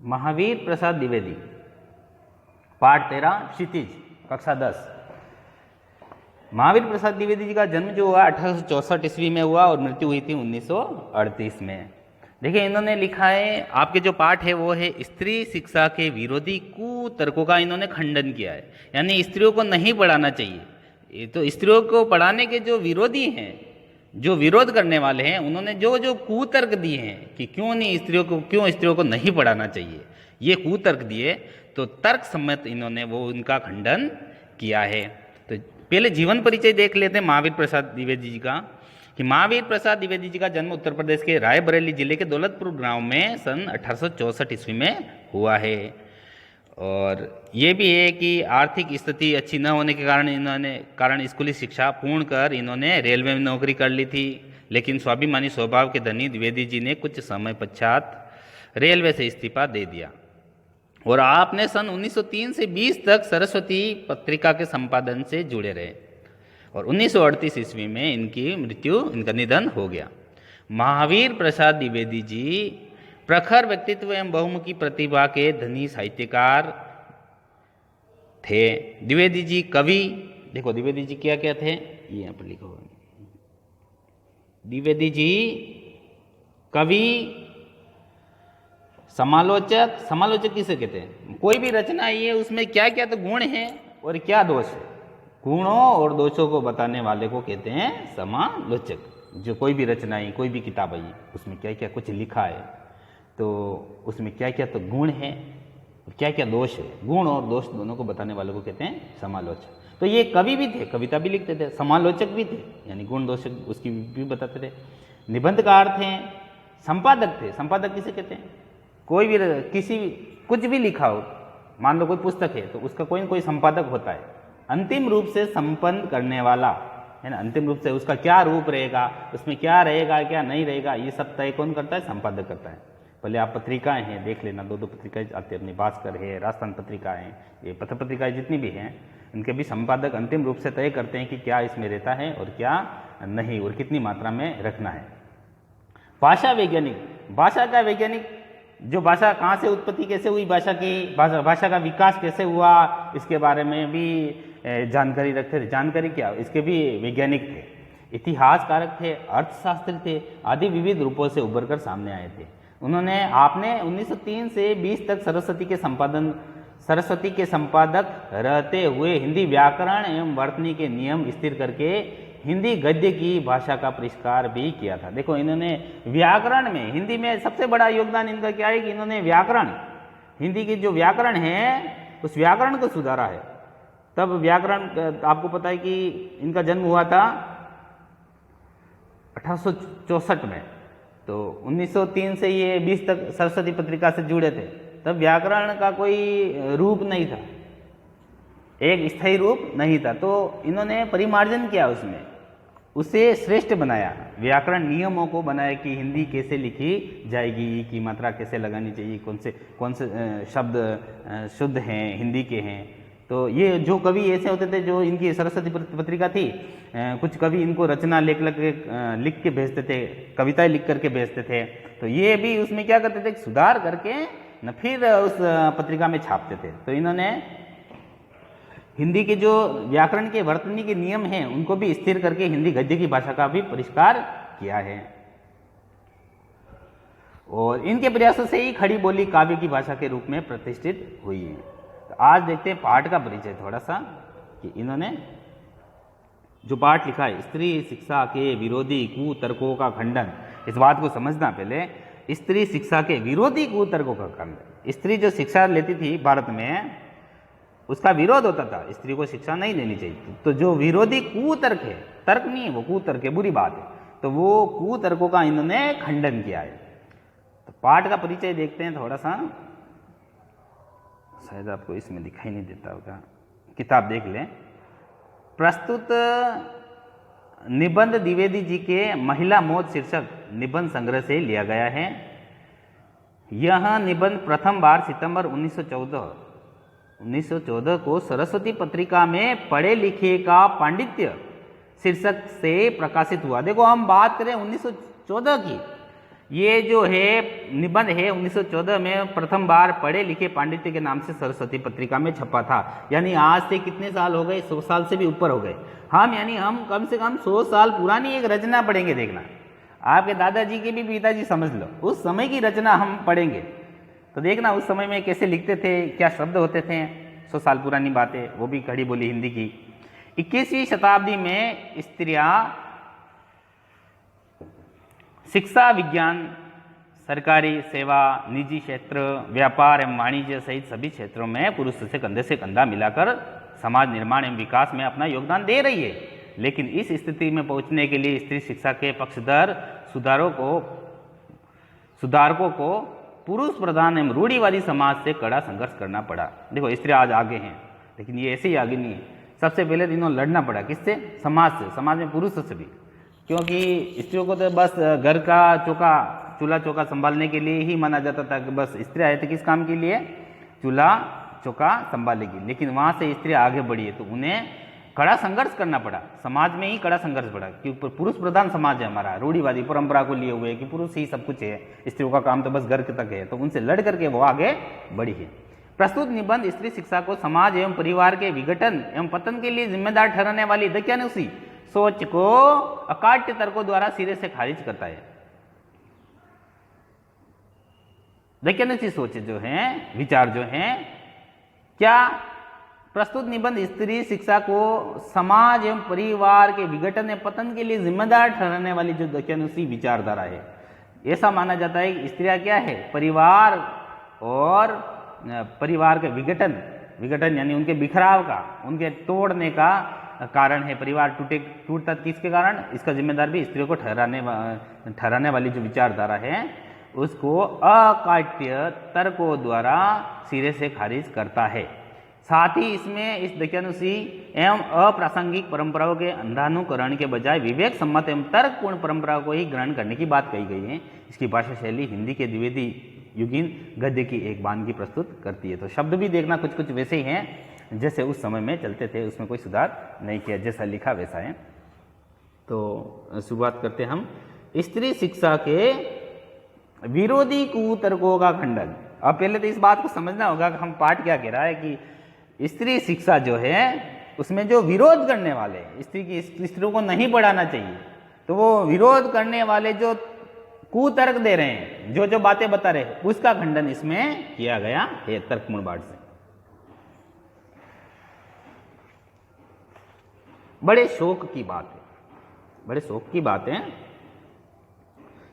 महावीर प्रसाद द्विवेदी, पाठ 13, क्षितिज, कक्षा 10। महावीर प्रसाद द्विवेदी जी का जन्म जो हुआ 1864 ईस्वी में हुआ और मृत्यु हुई थी 1938 में। देखिए इन्होंने लिखा है, आपके जो पाठ है वो है स्त्री शिक्षा के विरोधी कुतर्कों का इन्होंने खंडन किया है, यानी स्त्रियों को नहीं पढ़ाना चाहिए। ये तो स्त्रियों को पढ़ाने के जो विरोधी हैं, जो विरोध करने वाले हैं, उन्होंने जो जो कुतर्क दिए हैं कि क्यों स्त्रियों को नहीं पढ़ाना चाहिए, ये कुतर्क दिए, तो तर्क सम्मत इन्होंने वो उनका खंडन किया है। तो पहले जीवन परिचय देख लेते हैं महावीर प्रसाद द्विवेदी जी का, कि महावीर प्रसाद द्विवेदी जी का जन्म उत्तर प्रदेश के रायबरेली जिले के दौलतपुर गांव में सन 1864 ईस्वी में हुआ है। और ये भी है कि आर्थिक स्थिति अच्छी न होने के कारण स्कूली शिक्षा पूर्ण कर इन्होंने रेलवे में नौकरी कर ली थी, लेकिन स्वाभिमानी स्वभाव के धनी द्विवेदी जी ने कुछ समय पश्चात रेलवे से इस्तीफा दे दिया और आपने सन 1903 से 20 तक सरस्वती पत्रिका के संपादन से जुड़े रहे और 1938 ईस्वी में इनका निधन हो गया। महावीर प्रसाद द्विवेदी जी प्रखर व्यक्तित्व एवं बहुमुखी प्रतिभा के धनी साहित्यकार थे। द्विवेदी जी कवि, देखो द्विवेदी जी क्या क्या थे, ये यहाँ पर लिखा हुआ है। द्विवेदी जी कवि, समालोचक किसे कहते हैं? कोई भी रचना ये उसमें क्या क्या तो गुण हैं और क्या दोष है, गुणों और दोषों को बताने वाले को कहते हैं समालोचक। जो कोई भी रचना है, कोई भी किताब है, उसमें क्या क्या कुछ लिखा है, तो उसमें क्या क्या तो गुण है और क्या क्या दोष है, गुण और दोष दोनों को बताने वालों को कहते हैं समालोचक। तो ये कवि भी थे, कविता भी लिखते थे, समालोचक भी थे, यानी गुण दोष उसकी भी बताते थे, निबंधकार थे, संपादक थे। संपादक किसे कहते हैं? कोई भी कुछ भी लिखा हो, मान लो कोई पुस्तक है तो उसका कोई न कोई संपादक होता है, अंतिम रूप से संपन्न करने वाला है ना। अंतिम रूप से उसका क्या रूप रहेगा, उसमें क्या रहेगा क्या नहीं रहेगा, ये सब तय कौन करता है? संपादक करता है। पहले आप पत्रिकाएं हैं देख लेना, दो पत्रिकाएं आती है अपनी, भास्कर है, राजस्थान पत्रिका है, ये पत्र पत्रिकाएं जितनी भी हैं, इनके भी संपादक अंतिम रूप से तय करते हैं कि क्या इसमें रहता है और क्या नहीं और कितनी मात्रा में रखना है। भाषा वैज्ञानिक, भाषा का वैज्ञानिक, जो भाषा कहाँ से उत्पत्ति कैसे हुई, भाषा का विकास कैसे हुआ, इसके बारे में भी जानकारी रखते थे। जानकारी क्या, इसके भी वैज्ञानिक थे, इतिहासकारक थे, अर्थशास्त्री थे, आदि विविध रूपों से उभर कर सामने आए थे। आपने 1903 से 20 तक सरस्वती के संपादक रहते हुए हिंदी व्याकरण एवं वर्तनी के नियम स्थिर करके हिंदी गद्य की भाषा का परिष्कार भी किया था। देखो इन्होंने व्याकरण में, हिंदी में सबसे बड़ा योगदान इनका क्या है कि इन्होंने व्याकरण, हिंदी की जो व्याकरण है उस व्याकरण को सुधारा है। तब व्याकरण, आपको पता है कि इनका जन्म हुआ था 1864 में, तो 1903 से ये 20 तक सरस्वती पत्रिका से जुड़े थे। तब व्याकरण का कोई रूप नहीं था, एक स्थायी रूप नहीं था, तो इन्होंने परिमार्जन किया, उसमें उसे श्रेष्ठ बनाया, व्याकरण नियमों को बनाया कि हिंदी कैसे लिखी जाएगी, ई की मात्रा कैसे लगानी चाहिए, कौन से शब्द शुद्ध हैं, हिंदी के हैं। तो ये जो कवि ऐसे होते थे, जो इनकी सरस्वती पत्रिका थी, कुछ कवि इनको रचना लिख के भेजते थे, कविताएं लिख करके भेजते थे, तो ये भी उसमें क्या करते थे, सुधार करके न फिर उस पत्रिका में छापते थे। तो इन्होंने हिंदी के जो व्याकरण के वर्तनी के नियम हैं उनको भी स्थिर करके हिंदी गद्य की भाषा का भी परिष्कार किया है। और इनके प्रयासों से ही खड़ी बोली काव्य की भाषा के रूप में प्रतिष्ठित हुई है। तो आज देखते हैं पाठ का परिचय थोड़ा सा, कि इन्होंने जो पाठ लिखा है, स्त्री शिक्षा के विरोधी कुतर्कों का खंडन। इस बात को समझना, पहले स्त्री शिक्षा के विरोधी कुतर्कों का खंडन। स्त्री जो शिक्षा लेती थी भारत में, उसका विरोध होता था, स्त्री को शिक्षा नहीं देनी चाहिए। तो जो विरोधी कुतर्क है, तर्क नहीं है वो, कुतर्क है, बुरी बात है, तो वो कुतर्कों का इन्होंने खंडन किया है। तो पाठ का परिचय देखते हैं थोड़ा सा, शायद आपको इसमें दिखाई नहीं देता होगा, किताब देख लें। प्रस्तुत निबंध द्विवेदी जी के महिला मौत शीर्षक निबंध संग्रह से लिया गया है। यह निबंध प्रथम बार सितंबर 1914 को सरस्वती पत्रिका में पढ़े लिखे का पांडित्य शीर्षक से प्रकाशित हुआ। देखो हम बात करें 1914 की, ये जो है निबंध है 1914 में प्रथम बार पढ़े लिखे पांडित्य के नाम से सरस्वती पत्रिका में छपा था। यानी आज से कितने साल हो गए, 100 साल से भी ऊपर हो गए। हम कम से कम 100 साल पुरानी एक रचना पढ़ेंगे। देखना, आपके दादाजी के भी पिताजी समझ लो, उस समय की रचना हम पढ़ेंगे तो देखना उस समय में कैसे लिखते थे, क्या शब्द होते थे। 100 साल पुरानी बातें, वो भी खड़ी बोली हिंदी की। 21वीं शताब्दी में स्त्रियां शिक्षा, विज्ञान, सरकारी सेवा, निजी क्षेत्र, व्यापार एवं वाणिज्य सहित सभी क्षेत्रों में पुरुष से कंधा मिलाकर समाज निर्माण एवं विकास में अपना योगदान दे रही है। लेकिन इस स्थिति में पहुंचने के लिए स्त्री शिक्षा के पक्षधर सुधारकों को पुरुष प्रधान एवं रूढ़िवादी समाज से कड़ा संघर्ष करना पड़ा। देखो, स्त्री आज आगे हैं, लेकिन ये ऐसे ही आगे नहीं है। सबसे पहले इन्होंने लड़ना पड़ा, किससे? समाज से। समाज में पुरुषों से भी, क्योंकि स्त्रियों को तो बस घर का चूल्हा चौका संभालने के लिए ही माना जाता था कि बस स्त्री आए थे किस काम के लिए? चूल्हा चौका संभालेगी। लेकिन वहाँ से स्त्री आगे बढ़ी है तो उन्हें कड़ा संघर्ष करना पड़ा, समाज में ही कड़ा संघर्ष पड़ा। क्योंकि पुरुष प्रधान समाज है हमारा, रूढ़िवादी परंपरा को लिए हुए कि पुरुष ही सब कुछ है, स्त्रियों का काम तो बस घर तक है। तो उनसे लड़ करके वो आगे बढ़ी है। प्रस्तुत निबंध स्त्री शिक्षा को समाज एवं परिवार के विघटन एवं पतन के लिए जिम्मेदार ठहराने वाली दक्यानुसी सोच को अकाट्य तर्कों द्वारा सिरे से खारिज करता है। दक्यानुसी सोच जो है, विचार जो है, क्या प्रस्तुत निबंध स्त्री शिक्षा को समाज एवं परिवार के विघटन एवं पतन के लिए जिम्मेदार ठहराने वाली जो दक्यानुसी विचारधारा है। ऐसा माना जाता है कि स्त्रियां क्या है? परिवार और परिवार के विघटन यानी उनके बिखराव का, उनके तोड़ने का कारण है। परिवार टूटता किसके कारण? इसका जिम्मेदार भी स्त्रियों को ठहराने वाली जो विचारधारा है उसको अकाट्य तर्कों द्वारा सिरे से खारिज करता है। साथ ही इसमें इस दक्यानुसी एवं अप्रासंगिक परंपराओं के अंधानुकरण के बजाय विवेक सम्मत एवं तर्कपूर्ण परंपरा को ही ग्रहण करने की बात कही गई है। इसकी भाषा शैली हिंदी के द्विवेदी युगीन गद्य की एक वानगी प्रस्तुत करती है। तो शब्द भी देखना कुछ कुछ वैसे ही हैं जैसे उस समय में चलते थे, उसमें कोई सुधार नहीं किया, जैसा लिखा वैसा है। तो शुरुआत करते हम स्त्री शिक्षा के विरोधी कुतर्कों का खंडन। अब पहले तो इस बात को समझना होगा कि हम पाठ क्या कह रहा है कि स्त्री शिक्षा जो है उसमें जो विरोध करने वाले, स्त्रियों को नहीं पढ़ाना चाहिए, तो वो विरोध करने वाले जो कुतर्क दे रहे हैं, जो जो बातें बता रहे हैं, उसका खंडन इसमें किया गया है तर्कपूर्ण बात से। बड़े शौक की बात है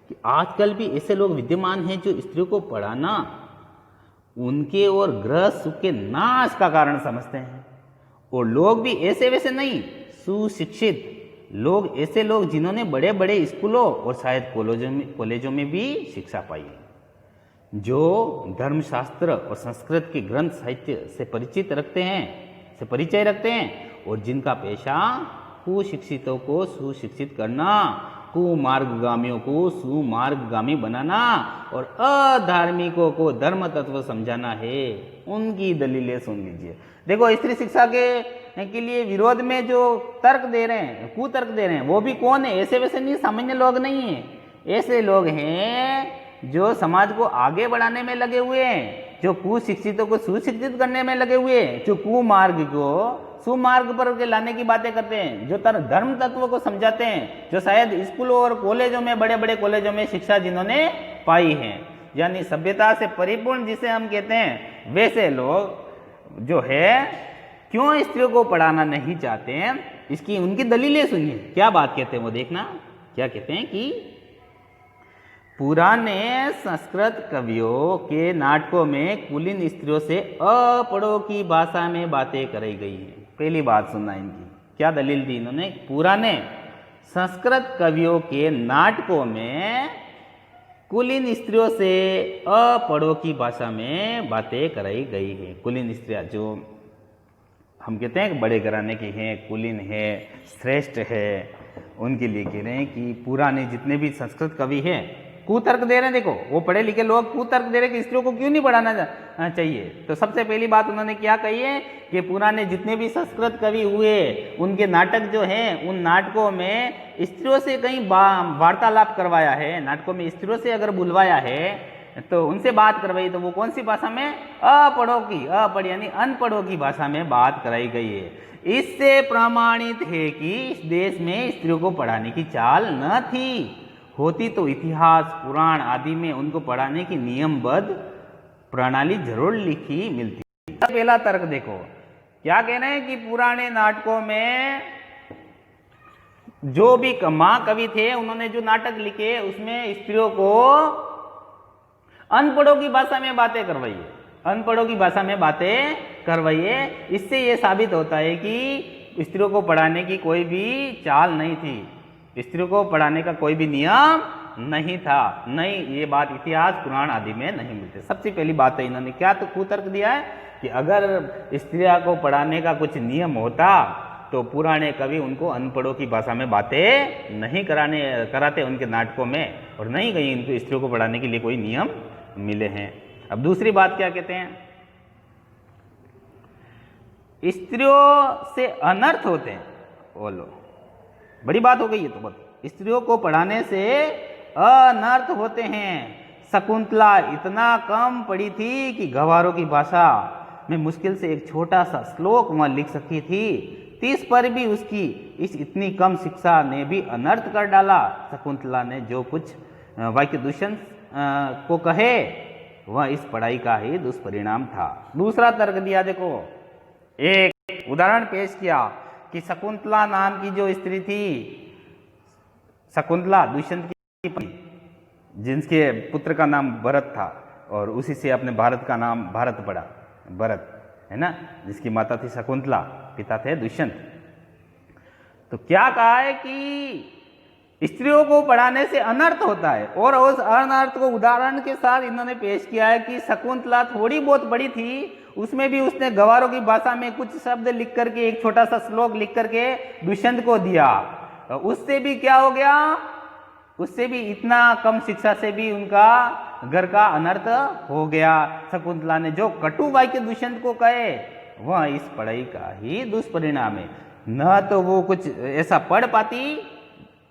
कि आजकल भी ऐसे लोग विद्यमान हैं जो स्त्रियों को पढ़ाना उनके और गृह सुख के नाश का कारण समझते हैं। और लोग भी ऐसे वैसे नहीं, सुशिक्षित लोग, ऐसे लोग जिन्होंने बड़े बड़े स्कूलों और शायद कॉलेजों में भी शिक्षा पाई है, जो धर्मशास्त्र और संस्कृत के ग्रंथ साहित्य से परिचय रखते हैं और जिनका पेशा कुशिक्षितों को सुशिक्षित करना, कुमार्गगामियों को सुमार्गगामी बनाना और अधार्मिकों को धर्म तत्व समझाना है। उनकी दलीलें सुन लीजिए। देखो, स्त्री शिक्षा के लिए विरोध में जो तर्क दे रहे हैं, कुतर्क दे रहे हैं, वो भी कौन है? ऐसे वैसे नहीं, सामान्य लोग नहीं है। ऐसे लोग हैं जो समाज को आगे बढ़ाने में लगे हुए हैं, जो कुशिक्षितों को सुशिक्षित करने में लगे हुए हैं, जो कुमार्ग को सुमार्ग पर लाने की बातें करते हैं, जो धर्म तत्व को समझाते हैं, जो शायद स्कूलों और कॉलेजों में, बड़े बड़े कॉलेजों में शिक्षा जिन्होंने पाई है, यानी सभ्यता से परिपूर्ण जिसे हम कहते हैं, वैसे लोग जो है क्यों स्त्रियों को पढ़ाना नहीं चाहते हैं, इसकी उनकी दलीलें सुनिए। क्या बात कहते हैं वो देखना। क्या कहते हैं कि पुराने संस्कृत कवियों के नाटकों में कुलीन स्त्रियों से अपढ़ों की भाषा में बातें कराई गई हैं। पहली बात सुनना इनकी, क्या दलील दी इन्होंने? पुराने संस्कृत कवियों के नाटकों में कुलीन स्त्रियों से अपढ़ों की भाषा में बातें कराई गई है। कुलीन स्त्रियां जो हम कहते हैं कि बड़े घराने की हैं, कुलीन है, श्रेष्ठ है, उनके लिए कह रहे हैं कि पुराने जितने भी संस्कृत कवि हैं कुतर्क दे रहे हैं। देखो वो पढ़े लिखे लोग कुतर्क दे रहे हैं कि स्त्रियों को क्यों नहीं पढ़ाना चाहिए। तो सबसे पहली बात उन्होंने क्या कही है कि पुराने जितने भी संस्कृत कवि हुए उनके नाटक जो हैं उन नाटकों में स्त्रियों से कहीं वार्तालाप करवाया है, नाटकों में स्त्रियों से अगर बुलवाया है तो उनसे बात करवाई, तो वो कौन सी भाषा में? अपढ़ों की, अपढ़ यानी अनपढ़ों की भाषा में बात कराई गई है। इससे प्रमाणित है कि इस देश में स्त्रियों को पढ़ाने की चाल न थी, होती तो इतिहास पुराण आदि में उनको पढ़ाने की नियमबद्ध प्रणाली जरूर लिखी मिलती। पहला तर्क देखो क्या कह रहे हैं कि पुराने नाटकों में जो भी महाकवि थे उन्होंने जो नाटक लिखे उसमें स्त्रियों को अनपढ़ों की भाषा में बातें करवाइए, अनपढ़ों की भाषा में बातें करवाइए। इससे यह साबित होता है कि स्त्रियों को पढ़ाने की कोई भी चाल नहीं थी, स्त्रियों को पढ़ाने का कोई भी नियम नहीं था। नहीं, ये बात इतिहास पुराण आदि में नहीं मिलते। सबसे पहली बात है इन्होंने क्या तो कुतर्क दिया है कि अगर स्त्रियों को पढ़ाने का कुछ नियम होता तो पुराने कवि उनको अनपढ़ों की भाषा में बातें नहीं कराते उनके नाटकों में, और नहीं कहीं इनको स्त्रियों को पढ़ाने के लिए कोई नियम मिले हैं। अब दूसरी बात क्या कहते हैं, स्त्रियों से अनर्थ होते हैं। बोलो, बड़ी बात हो गई है। तो बोलो, स्त्रियों को पढ़ाने से अनर्थ होते हैं। शकुंतला इतना कम पढ़ी थी कि गवारों की भाषा में मुश्किल से एक छोटा सा श्लोक वह लिख सकी थी। तीस पर भी उसकी इस इतनी कम शिक्षा ने भी अनर्थ कर डाला। शकुंतला ने जो कुछ वाक्य दुष्यंत को कहे वह इस पढ़ाई का ही दुष्परिणाम था। दूसरा तर्क दिया, देखो एक उदाहरण पेश किया कि शकुंतला नाम की जो स्त्री थी, शकुंतला दुष्यंत की पत्नी, जिनके पुत्र का नाम भरत था और उसी से अपने भारत का नाम भारत पड़ा, भरत है ना, जिसकी माता थी शकुंतला, पिता थे दुष्यंत। तो क्या कहा है कि स्त्रियों को पढ़ाने से अनर्थ होता है, और उस अनर्थ को उदाहरण के साथ इन्होंने पेश किया है कि शकुंतला थोड़ी बहुत बड़ी थी, उसमें भी उसने गवारों की भाषा में कुछ शब्द लिख करके, एक छोटा सा श्लोक लिख करके दुष्यंत को दिया। उससे भी क्या हो गया, उससे भी इतना कम शिक्षा से भी उनका घर का अनर्थ हो गया। शकुंतला ने जो कटु वाक्य दुष्यंत को कहे वह इस पढ़ाई का ही दुष्परिणाम है। न तो वो कुछ ऐसा पढ़ पाती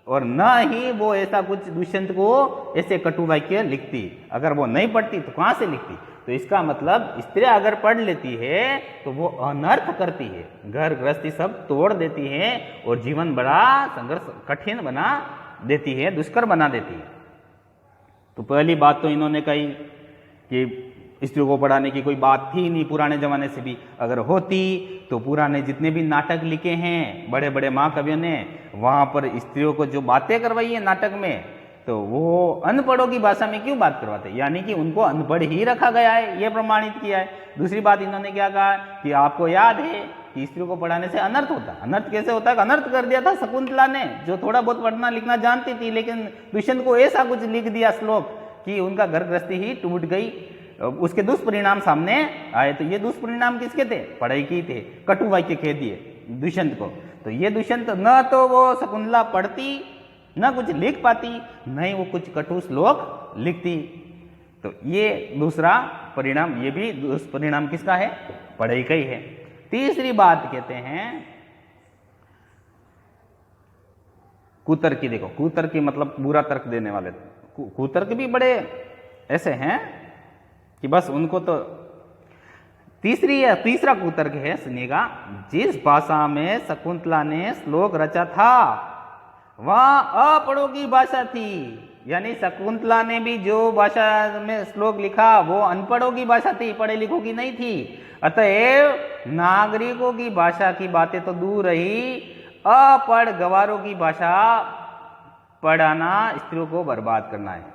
और न ही वो ऐसा कुछ दुष्यंत को ऐसे कटु वाक्य लिखती। अगर वो नहीं पढ़ती तो कहां से लिखती? तो इसका मतलब स्त्री अगर पढ़ लेती है तो वो अनर्थ करती है, घर गृहस्थी सब तोड़ देती है और जीवन बड़ा संघर्ष कठिन बना देती है, दुष्कर बना देती है। तो पहली बात तो इन्होंने कही कि स्त्रियों को पढ़ाने की कोई बात थी नहीं पुराने जमाने से भी। अगर होती तो पुराने जितने भी नाटक लिखे हैं बड़े बड़े महाकवियों ने, वहां पर स्त्रियों को जो बातें करवाई है नाटक में, तो वो अनपढ़ों की भाषा में क्यों बात करवाते, यानी कि उनको अनपढ़ ही रखा गया है, ये प्रमाणित किया है। दूसरी बात इन्होंने क्या कहा कि आपको याद है कि स्त्रियों को पढ़ाने से अनर्थ होता। अनर्थ कैसे होता है? अनर्थ कर दिया था शकुंतला ने, जो थोड़ा बहुत पढ़ना लिखना जानती थी, लेकिन दुष्यंत को ऐसा कुछ लिख दिया श्लोक कि उनका घर गृहस्थी ही टूट गई, उसके दुष्परिणाम सामने आए। तो ये दुष्परिणाम किसके थे? पढ़ाई की थे, कटु वाक्य कह दिए दुष्यंत को। तो ये दुष्यंत न तो वो शकुंतला पढ़ती, न कुछ लिख पाती, न ही वो कुछ कटु श्लोक लिखती। तो ये दूसरा परिणाम, ये भी दुष्परिणाम किसका है? पढ़ाई का ही है। तीसरी बात कहते हैं कुतर्की। देखो कुतर्की मतलब बुरा तर्क देने वाले। कुतर्क भी बड़े ऐसे हैं कि बस उनको तो तीसरा कुतर्क है, सुनिएगा। जिस भाषा में शकुंतला ने श्लोक रचा था वह अपढ़ों की भाषा थी, यानी शकुंतला ने भी जो भाषा में श्लोक लिखा वो अनपढ़ों की भाषा थी, पढ़े लिखों की नहीं थी। अतएव नागरिकों की भाषा की बातें तो दूर रही, अपढ़ गवारों की भाषा पढ़ाना स्त्रियों को बर्बाद करना है।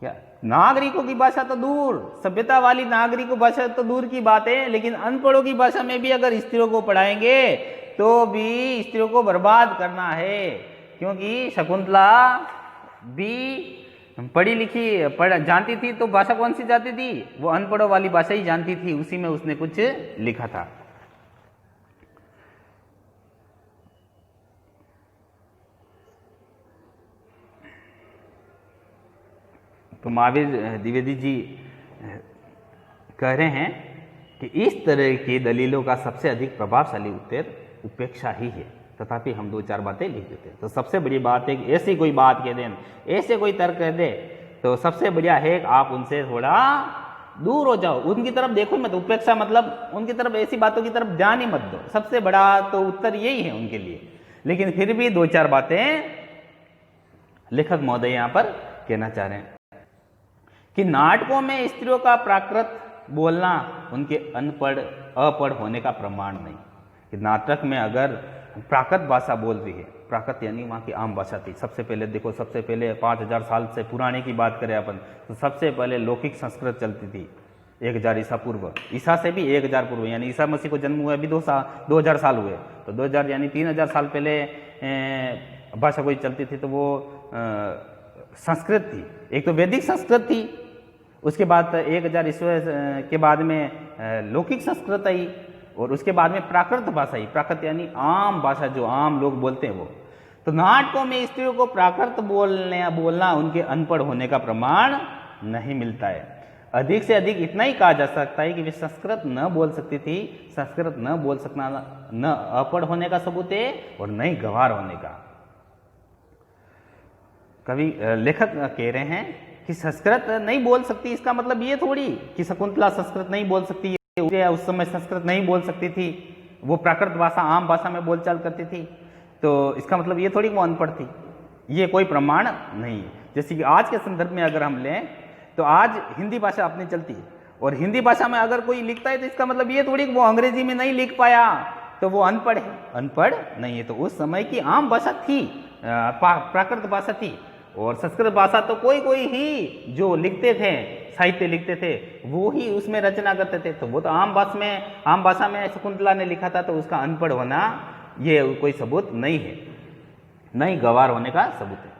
क्या नागरिकों की भाषा तो दूर, सभ्यता वाली नागरिकों भाषा तो दूर की बात है, लेकिन अनपढ़ों की भाषा में भी अगर स्त्रियों को पढ़ाएंगे तो भी स्त्रियों को बर्बाद करना है। क्योंकि शकुंतला भी पढ़ी लिखी जानती थी, तो भाषा कौन सी जानती थी? वो अनपढ़ों वाली भाषा ही जानती थी, उसी में उसने कुछ लिखा था। तो महावीर द्विवेदी जी कह रहे हैं कि इस तरह की दलीलों का सबसे अधिक प्रभावशाली उत्तर उपेक्षा ही है, तथापि हम 2-4 बातें लिख देते हैं। तो सबसे बड़ी बात है कि ऐसी कोई बात कह दें, ऐसे कोई तर्क कह दे, तो सबसे बढ़िया है कि आप उनसे थोड़ा दूर हो जाओ, उनकी तरफ देखो मत। उपेक्षा मतलब उनकी तरफ, ऐसी बातों की तरफ ध्यान ही मत दो। सबसे बड़ा तो उत्तर यही है उनके लिए। लेकिन फिर भी 2-4 बातें लेखक महोदय यहां पर कहना चाह रहे हैं कि नाटकों में स्त्रियों का प्राकृत बोलना उनके अनपढ़ अपढ़ होने का प्रमाण नहीं। कि नाटक में अगर प्राकृत भाषा बोल रही है, प्राकृत यानी वहाँ की आम भाषा थी। सबसे पहले देखो, सबसे पहले 5000 साल से पुराने की बात करें अपन, तो सबसे पहले लौकिक संस्कृत चलती थी 1000 ईसा पूर्व, ईसा से भी 1000 पूर्व, यानी ईसा मसीह को जन्म हुए अभी 2000 साल हुए, तो 2000 यानी 3000 साल पहले भाषा कोई चलती थी तो वो संस्कृत थी। एक तो वैदिक संस्कृत थी, उसके बाद 1000 ईस्वी के बाद में लौकिक संस्कृत आई, और उसके बाद में प्राकृत भाषा आई। प्राकृत यानी आम भाषा, जो आम लोग बोलते हैं वो। तो नाटकों में स्त्रियों को प्राकृत बोलना उनके अनपढ़ होने का प्रमाण नहीं मिलता है। अधिक से अधिक इतना ही कहा जा सकता है कि वे संस्कृत न बोल सकती थी। संस्कृत न बोल सकना न अपढ़ होने का सबूत है और न ही गंवार होने का। कवि लेखक कह रहे हैं कि संस्कृत नहीं बोल सकती, इसका मतलब ये थोड़ी कि शकुंतला संस्कृत नहीं बोल सकती है, उस समय संस्कृत नहीं बोल सकती थी, वो प्राकृत भाषा आम भाषा में बोलचाल करती थी, तो इसका मतलब ये थोड़ी वो अनपढ़ थी। ये कोई प्रमाण नहीं है। जैसे कि आज के संदर्भ में अगर हम लें तो आज हिंदी भाषा अपनी चलती है, और हिंदी भाषा में अगर कोई लिखता है तो इसका मतलब ये थोड़ी वो अंग्रेजी में नहीं लिख पाया तो वो अनपढ़ है। अनपढ़ नहीं है। तो उस समय की आम भाषा थी, प्राकृत भाषा थी, और संस्कृत भाषा तो कोई कोई ही जो लिखते थे, साहित्य लिखते थे, वो ही उसमें रचना करते थे। तो वो तो आम भाषा में शकुंतला ने लिखा था, तो उसका अनपढ़ होना ये कोई सबूत नहीं है, नहीं गंवार होने का सबूत है।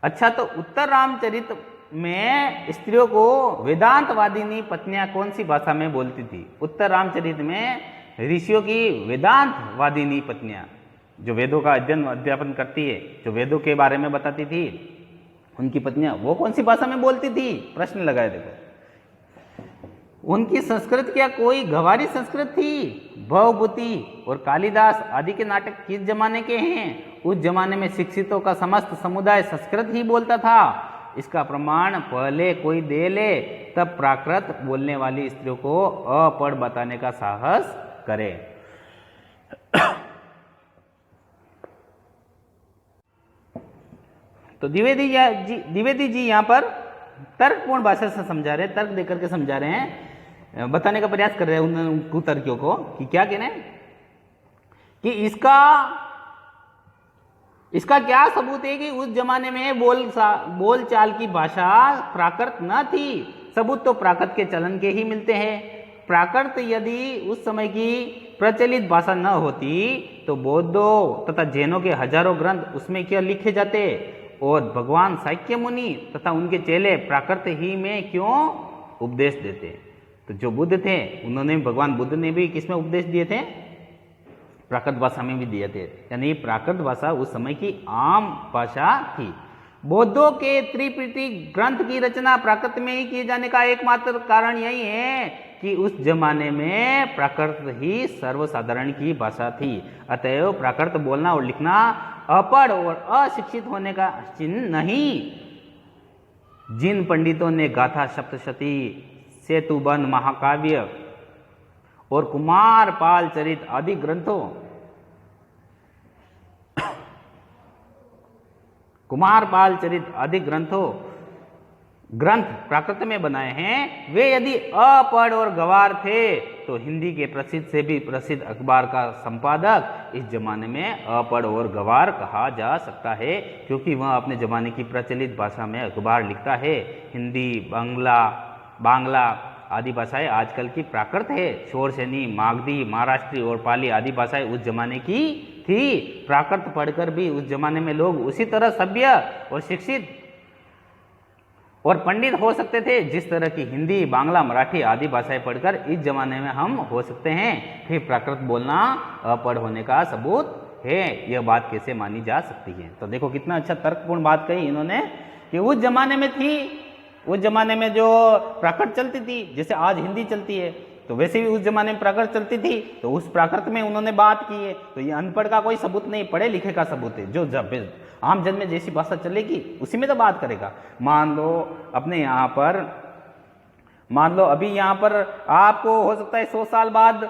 अच्छा, तो उत्तर रामचरित में स्त्रियों को वेदांतवादिनी पत्नियां कौन सी भाषा में बोलती थी? उत्तर रामचरित में ऋषियों की वेदांतवादिनी पत्नियां, जो वेदों का अध्यापन करती है, जो वेदों के बारे में बताती थी, उनकी पत्नियां वो कौन सी भाषा में बोलती थी? प्रश्न लगाए देखो। उनकी संस्कृत क्या कोई गंवारी संस्कृत थी? भवभूति और कालिदास आदि के नाटक किस जमाने के हैं? उस जमाने में शिक्षितों का समस्त समुदाय संस्कृत ही बोलता था। इसका प्रमाण पहले कोई दे ले, तब प्राकृत बोलने वाली स्त्रियों को अपढ़ बताने का साहस करे। तो द्विवेदी जी यहाँ पर तर्कपूर्ण भाषा से समझा रहे, तर्क देकर के समझा रहे हैं, बताने का प्रयास कर रहे हैं उन कुतर्कियों को कि क्या कहना है कि इसका क्या सबूत है कि उस जमाने में बोलचाल की भाषा प्राकृत न थी। सबूत तो प्राकृत के चलन के ही मिलते हैं। प्राकृत यदि उस समय की प्रचलित भाषा न होती तो बौद्धों तथा जैनों के हजारों ग्रंथ उसमें क्या लिखे जाते, और भगवान साक्य मुनि तथा उनके चेले प्राकृत ही में क्यों उपदेश देते। तो जो बुद्ध थे, उन्होंने, भगवान बुद्ध ने भी किसमें उपदेश दिए थे? प्राकृत भाषा में भी दिए थे। यानी प्राकृत भाषा उस समय की आम भाषा थी। बौद्धों के त्रिपिटक ग्रंथ की रचना प्राकृत में ही किए जाने का एकमात्र कारण यही है कि उस जमाने में प्राकृत ही सर्वसाधारण की भाषा थी। अतएव प्राकृत बोलना और लिखना अपढ़ और अशिक्षित होने का चिन्ह नहीं। जिन पंडितों ने गाथा सप्तशती, सेतुबंध महाकाव्य और कुमारपाल चरित आदि ग्रंथ प्राकृत में बनाए हैं, वे यदि अपढ़ और गंवार थे तो हिंदी के प्रसिद्ध से भी प्रसिद्ध अखबार का संपादक इस जमाने में अपढ़ और गंवार कहा जा सकता है, क्योंकि वह अपने जमाने की प्रचलित भाषा में अखबार लिखता है। हिंदी, बांग्ला आदि भाषाएं आजकल की प्राकृत है। शोरसेनी, मागधी, महाराष्ट्री और पाली आदि भाषाएं उस जमाने की थी। प्राकृत पढ़कर भी उस जमाने में लोग उसी तरह सभ्य और शिक्षित और पंडित हो सकते थे जिस तरह की हिंदी, बांग्ला, मराठी आदि भाषाएं पढ़कर इस जमाने में हम हो सकते हैं। फिर प्राकृत बोलना अपढ़ होने का सबूत है, यह बात कैसे मानी जा सकती है? तो देखो कितना अच्छा तर्कपूर्ण बात कही इन्होंने कि उस जमाने में थी उस जमाने में जो प्राकृत चलती थी, जैसे आज हिंदी चलती है, तो वैसे भी उस जमाने में प्राकृत चलती थी, तो उस प्राकृत में उन्होंने बात की है। तो ये अनपढ़ का कोई सबूत नहीं, पढ़े लिखे का सबूत है। जो जब आम जन में जैसी भाषा चलेगी उसी में तो बात करेगा। मान लो अपने यहाँ पर, मान लो अभी यहाँ पर आपको हो सकता है 100 साल बाद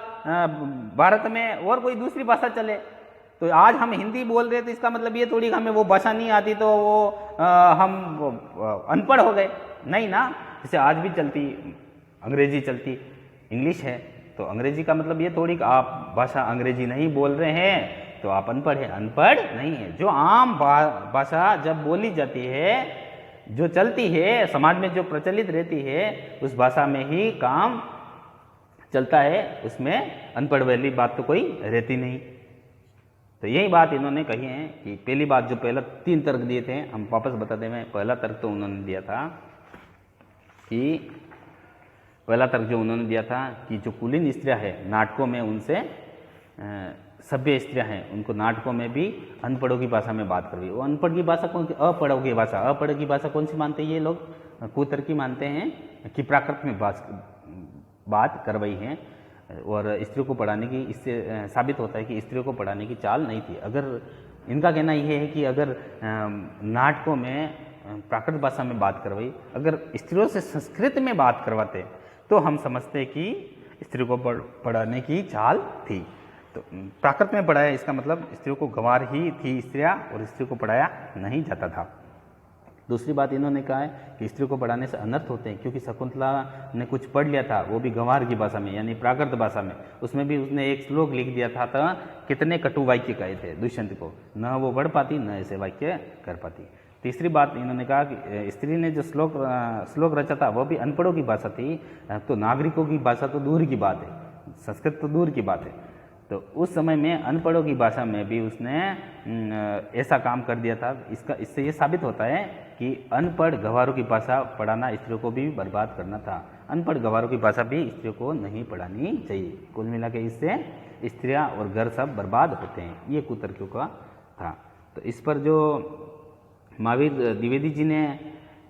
भारत में और कोई दूसरी भाषा चले, तो आज हम हिंदी बोल रहे, तो इसका मतलब ये थोड़ी हमें वो भाषा नहीं आती तो वो हम अनपढ़ हो गए, नहीं ना। जैसे आज भी चलती अंग्रेजी चलती, इंग्लिश है, तो अंग्रेजी का मतलब ये थोड़ी आप भाषा अंग्रेजी नहीं बोल रहे हैं तो आप अनपढ़ हैं, अनपढ़ नहीं है। जो आम भाषा जब बोली जाती है, जो चलती है समाज में, जो प्रचलित रहती है, उस भाषा में ही काम चलता है, उसमें अनपढ़ वाली बात तो कोई रहती नहीं। तो यही बात इन्होंने कही है कि पहली बात, जो पहला 3 तर्क दिए थे, हम वापस बताते हैं। पहला तर्क तो उन्होंने दिया था कि पहला तर्क जो उन्होंने दिया था कि जो कुलीन स्त्रियाँ हैं नाटकों में, उनसे सभ्य स्त्रियाँ हैं, उनको नाटकों में भी अनपढ़ों की भाषा में बात करवी। वो अनपढ़ की भाषा कौन सी? अपढ़ों की भाषा। अपढ़ की भाषा कौन सी मानते हैं ये लोग? कुतर्की मानते हैं कि प्राकृत में बात करवाई है। और स्त्रियों को पढ़ाने की, इससे साबित होता है कि स्त्रियों को पढ़ाने की चाल नहीं थी। अगर इनका कहना यह है कि अगर नाटकों में प्राकृत भाषा में बात करवाई, अगर स्त्रियों से संस्कृत में बात करवाते तो हम समझते कि स्त्रियों को पढ़ाने की चाल थी। तो प्राकृत में पढ़ाया, इसका मतलब स्त्रियों को गंवार ही थी स्त्रियाँ, और स्त्रियों को पढ़ाया नहीं जाता था। दूसरी बात इन्होंने कहा है कि स्त्रियों को पढ़ाने से अनर्थ होते हैं, क्योंकि शकुंतला ने कुछ पढ़ लिया था, वो भी गंवार की भाषा में, यानी प्राकृत भाषा में। उसमें भी उसने एक श्लोक लिख दिया था, तो कितने कटु वाक्य कहे थे दुष्यंत को, न वो पढ़ पाती न ऐसे वाक्य कर पाती। तीसरी बात इन्होंने कहा कि स्त्री ने जो श्लोक रचा था वो भी अनपढ़ों की भाषा थी, तो नागरिकों की भाषा तो दूर की बात है, संस्कृत तो दूर की बात है। तो उस समय में अनपढ़ों की भाषा में भी उसने ऐसा काम कर दिया था। इससे ये साबित होता है कि अनपढ़ गंवारों की भाषा पढ़ाना स्त्रियों को भी बर्बाद करना था। अनपढ़ गंवारों की भाषा भी स्त्रियों को नहीं पढ़ानी चाहिए। कुल मिला के इससे स्त्रियाँ और घर सब बर्बाद होते हैं, ये कुतर्कियों का था। तो इस पर जो महावीर द्विवेदी जी ने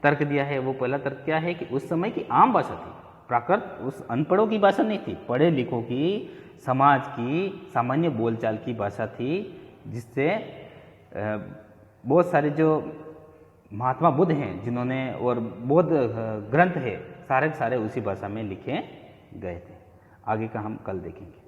तर्क दिया है, वो पहला तर्क क्या है कि उस समय की आम भाषा थी, प्राकृत उस अनपढ़ों की भाषा नहीं थी, पढ़े लिखों की, समाज की सामान्य बोलचाल की भाषा थी, जिससे बहुत सारे जो महात्मा बुद्ध हैं जिन्होंने, और बौद्ध ग्रंथ है, सारे के सारे उसी भाषा में लिखे गए थे। आगे का हम कल देखेंगे।